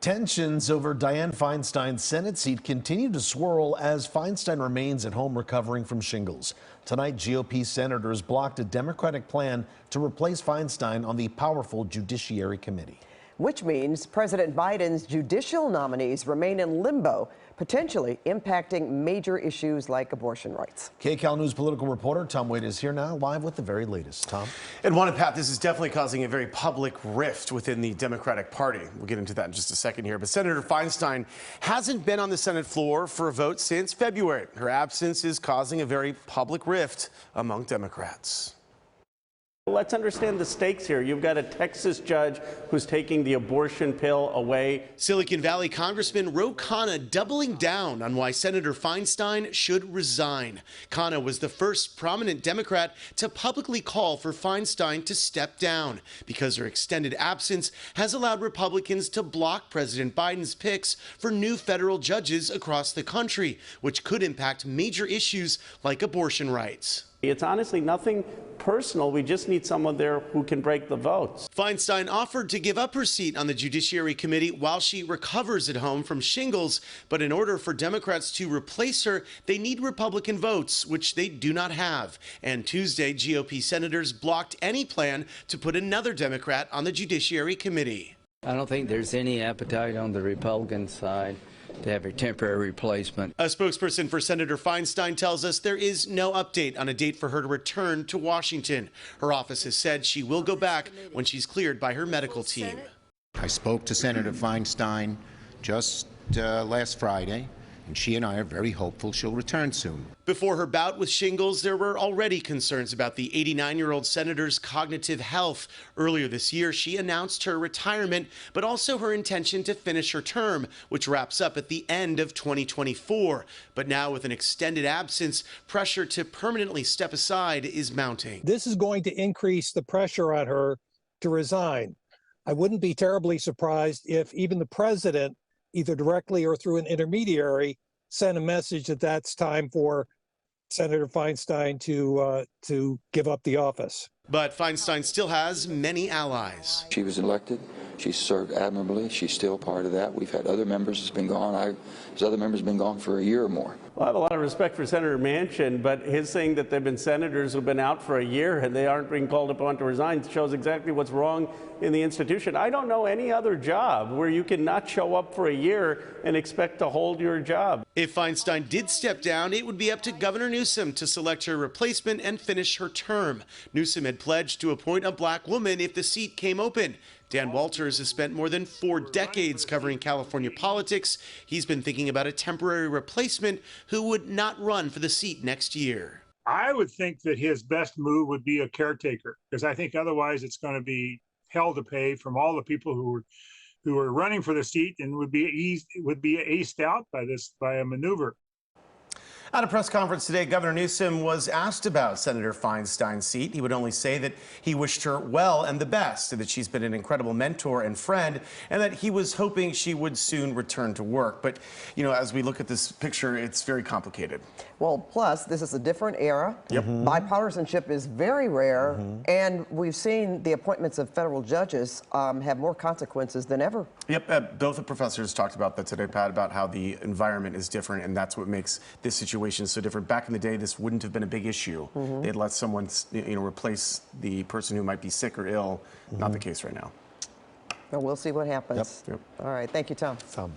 Tensions over Dianne Feinstein's Senate seat continue to swirl as Feinstein remains at home recovering from shingles. Tonight, GOP senators blocked a Democratic plan to replace Feinstein on the powerful Judiciary Committee. Which means President Biden's judicial nominees remain in limbo, potentially impacting major issues like abortion rights. KCAL News political reporter Tom Wade is here now, live with the very latest. Tom? And Juan and Pat, this is definitely causing a very public rift within the Democratic Party. We'll get into that in just a second here. But Senator Feinstein hasn't been on the Senate floor for a vote since February. Her absence is causing a very public rift among Democrats. Let's understand the stakes here. You've got a Texas judge who's taking the abortion pill away. Silicon Valley Congressman Ro Khanna doubling down on why Senator Feinstein should resign. Khanna was the first prominent Democrat to publicly call for Feinstein to step down because her extended absence has allowed Republicans to block President Biden's picks for new federal judges across the country, which could impact major issues like abortion rights. It's honestly nothing personal. We just need someone there who can break the votes. Feinstein offered to give up her seat on the Judiciary Committee while she recovers at home from shingles. But in order for Democrats to replace her, they need Republican votes, which they do not have. And Tuesday, GOP senators blocked any plan to put another Democrat on the Judiciary Committee. I don't think there's any appetite on the Republican side to have a temporary replacement. A spokesperson for Senator Feinstein tells us there is no update on a date for her to return to Washington. Her office has said she will go back when she's cleared by her medical team. I spoke to Senator Feinstein just last Friday, and she and I are very hopeful she'll return soon. Before her bout with shingles, there were already concerns about the 89-year-old senator's cognitive health. Earlier this year, she announced her retirement, but also her intention to finish her term, which wraps up at the end of 2024. But now, with an extended absence, pressure to permanently step aside is mounting. This is going to increase the pressure on her to resign. I wouldn't be terribly surprised if even the president, either directly or through an intermediary, sent a message that that's time for Senator Feinstein to give up the office. But Feinstein still has many allies. She was elected. She served admirably. She's still part of that. We've had other members that's been gone. His other members have been gone for a year or more. Well, I have a lot of respect for Senator Manchin, but his saying that there have been senators who've been out for a year and they aren't being called upon to resign shows exactly what's wrong in the institution. I don't know any other job where you can not show up for a year and expect to hold your job. If Feinstein did step down, it would be up to Governor Newsom to select her replacement and finish her term. Newsom had pledged to appoint a black woman if the seat came open. Dan Walters has spent more than 4 decades covering California politics. He's been thinking about a temporary replacement who would not run for the seat next year. I would think that his best move would be a caretaker, because I think otherwise it's going to be hell to pay from all the people who are running for the seat and would be aced out by a maneuver. At a press conference today, Governor Newsom was asked about Senator Feinstein's seat. He would only say that he wished her well and the best, and that she's been an incredible mentor and friend, and that he was hoping she would soon return to work. But, you know, as we look at this picture, it's very complicated. Well, plus, this is a different era. Yep. Bipartisanship is very rare, and we've seen the appointments of federal judges have more consequences than ever. Yep, both the professors talked about that today, Pat, about how the environment is different, and that's what makes this situation so different. Back in the day, this wouldn't have been a big issue. They'd let someone, replace the person who might be sick or ill. Not the case right now. Well, we'll see what happens. Yep. All right, thank you, Tom. Tom.